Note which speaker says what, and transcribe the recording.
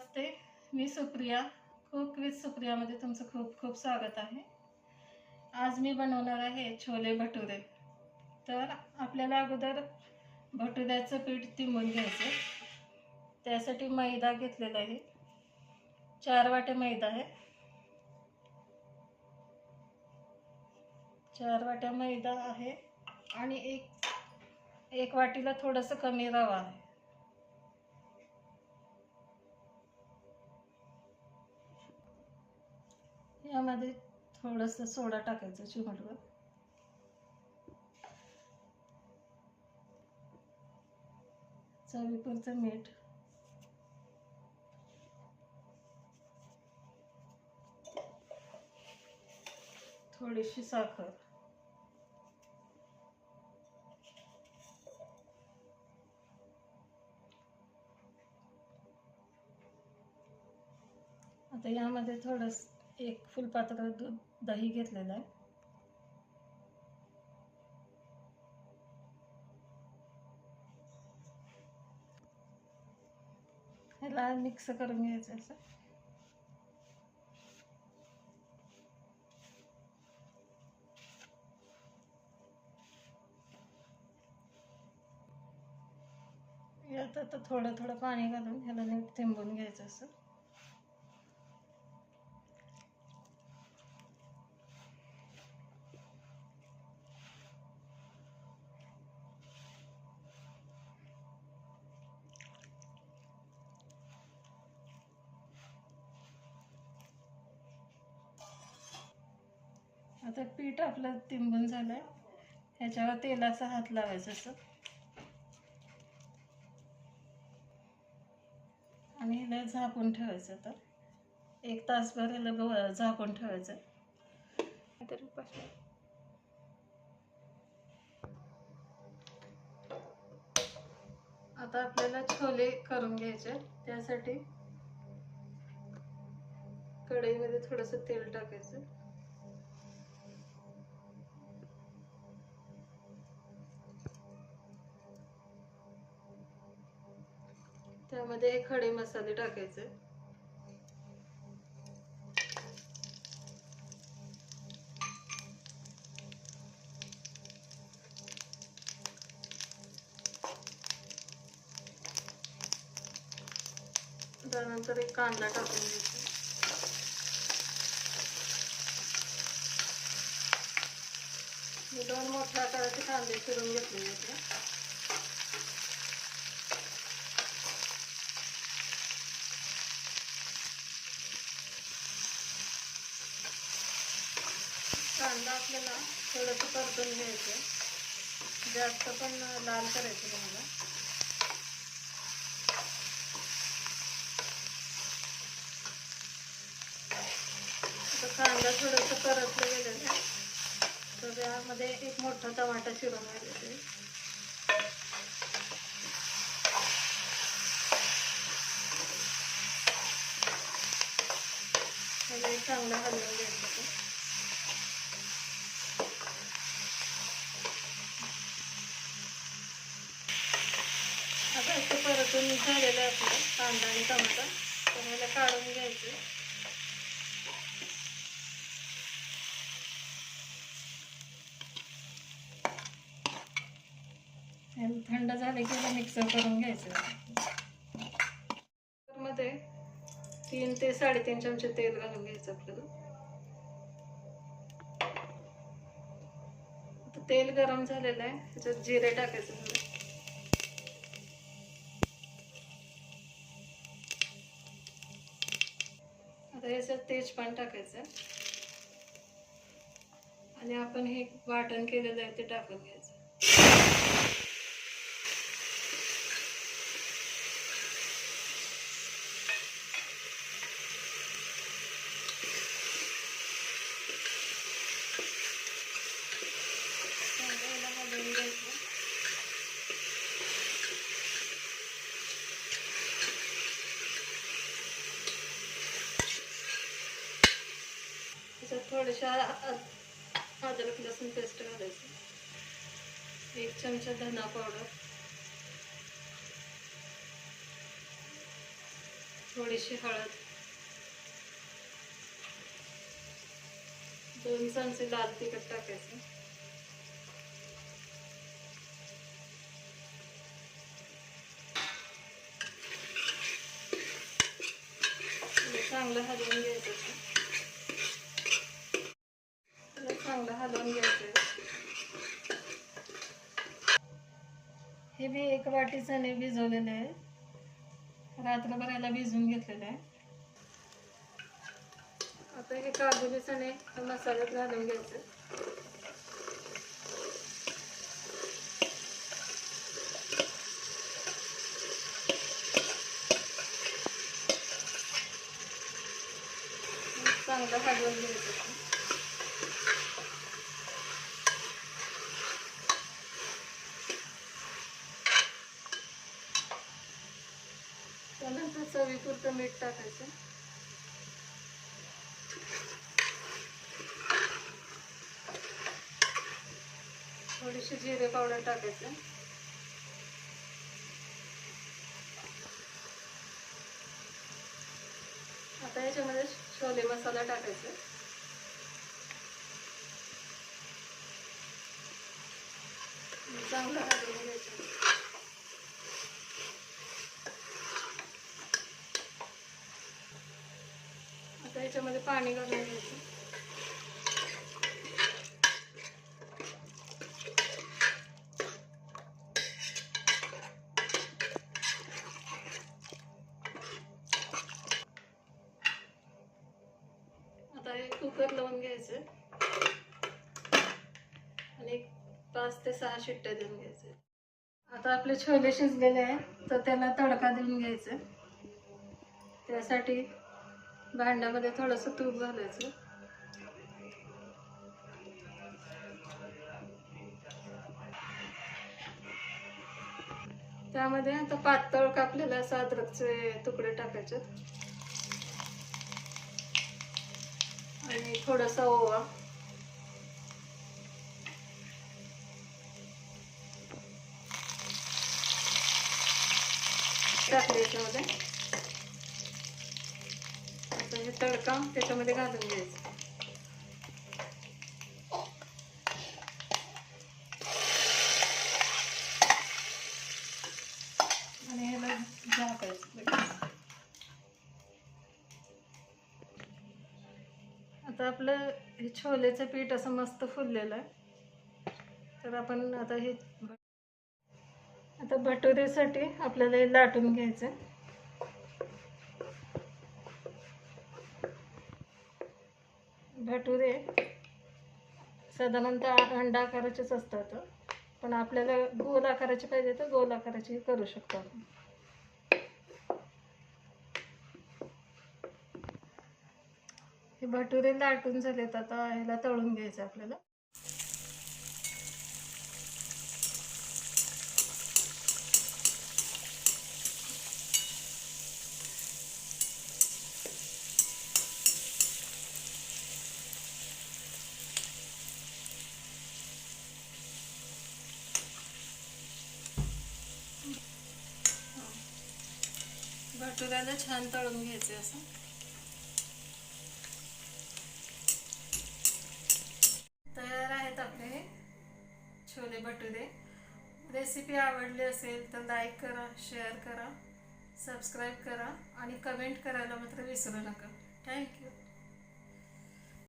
Speaker 1: नमस्ते, मी Supriya. Cook with सुप्रियामध्ये तुमचं खूप खूप स्वागत आहे. आज मी बनवणार आहे छोले भटुरे. तर आपल्याला अगोदर भटुऱ्याचं पीठ तिंबून घ्यायचं. त्यासाठी मैदा घेतलेला आहे. 4 वाटे मैदा आहे. 4 वाट्या मैदा आहे आणि एक वाटीला थोडंसं कमी रवा आहे. यामध्ये थोडंसं सोडा टाकायचं, चिमूटभर. चवीपुरतं मीठ. थोडीशी साखर. आता यामध्ये थोडंसं 1 फुलपात्र दही घेतलेलं आहे. ह्याला मिक्स करून घ्यायचं असं. यात आता थोडं थोडं पाणी घालून ह्याला नीट तिंबून घ्यायचं असं. आता पीठ आपलं तिंबून झालंय. ह्याच्यावर तेलाचा हात लावायचा असं आणि ह्याला झाकून ठेवायचं. तर 1 तासभर ह्याला झाकून ठेवायचं. आता आपल्याला छोले करून घ्यायचे. त्यासाठी कढईमध्ये थोडंसं तेल टाकायचं. त्यामध्ये खडे मसाले टाकायचे. त्यानंतर 1 कांदा टाकून घ्यायचा. मी 2 मोठ्या आकाराचे कांदे चिरून घेतले होते. कांदा आपल्याला थोडंसं परतून घ्यायचं. जास्त पण लाल करायचं तुम्हाला. आता कांदा थोडंसं परतलं गेलेलं आहे. तर यामध्ये 1 मोठा टमाटा चिरून घालायचा. त्याला चांगलं हलवून घ्यायचं. आता असं परतून झालेलं आहे आपलं कांदा आणि टमाटा. तर ह्याला काढून घ्यायचं. थंड झाले की मिक्सर करून घ्यायचं. मध्ये 3 ते 3.5 चमचे तेल घालून घ्यायचं आपल्याला. आता तेल गरम झालेलं आहे. त्याच्यात जिरे टाकायचं थोडं. आता याच्यात तेजपान टाकायचं आणि आपण हे वाटण केलेलं आहे ते टाकून घ्यायचं. त्याच्यात थोडीशा अद्रक लसूण पेस्ट घालायची. 1 चमचा धना पावडर. थोडीशी हळद, 2 चमचे लाल तिखट टाकायचं, चांगलं हलवून घ्यायचं, चांगलं हलवून घ्यायचं. हे मी 1 वाटी चणे भिजवलेले आहे, रात्रभराला भिजवून घेतलेले आहे. आता हे काबुली चणे मसाल्यात घालून घ्यायचे. चांगलं हलवून घ्यायचं. त्यानंतर चवीपुरतं मीठ टाकायचं, थोडीशी जिरे पावडर टाकायचं, आता याच्यामध्ये छोले मसाला टाकायचा, चांगलं हलवून घ्यायचं. आता याच्यामध्ये पाणी घालून घ्यायचं, आता हे कुकर लावून घ्यायचं आणि 5 ते 6 शिट्ट्या देऊन घ्यायचे. आता आपले छोले शिजलेले आहे, तर त्याला तडका देऊन घ्यायचं. त्यासाठी भांड्यामध्ये थोडंसं तूप घालायचं, त्यामध्ये आता पातळ कापलेले असं अद्रकचे तुकडे टाकायचे आणि थोडासा ओवा, टाकले याच्यामध्ये. आता हे तडका त्याच्यामध्ये घालून घ्यायचं आणि ह्याला झाकायचं. आता आपलं हे छोलेचं पीठ असं मस्त फुललेलं आहे, तर आपण आता भटुरेसाठी आपल्याला हे लाटून घ्यायचं. भटुरे साधारणतः अंडा आकाराचेच असतात, पण आपल्याला गोल आकाराचे पाहिजे तर गोल आकाराचे करू शकतो आपण. हे भटुरे लाटून झालेत, आता ह्याला तळून घ्यायचं आपल्याला. भटुऱ्याला छान तळून घ्यायचे असं. तयार आहेत आपले छोले भटुरे. रेसिपी आवडली असेल तर लाईक करा, शेअर करा, सबस्क्राईब करा आणि कमेंट करायला मात्र विसरू नका. थँक्यू.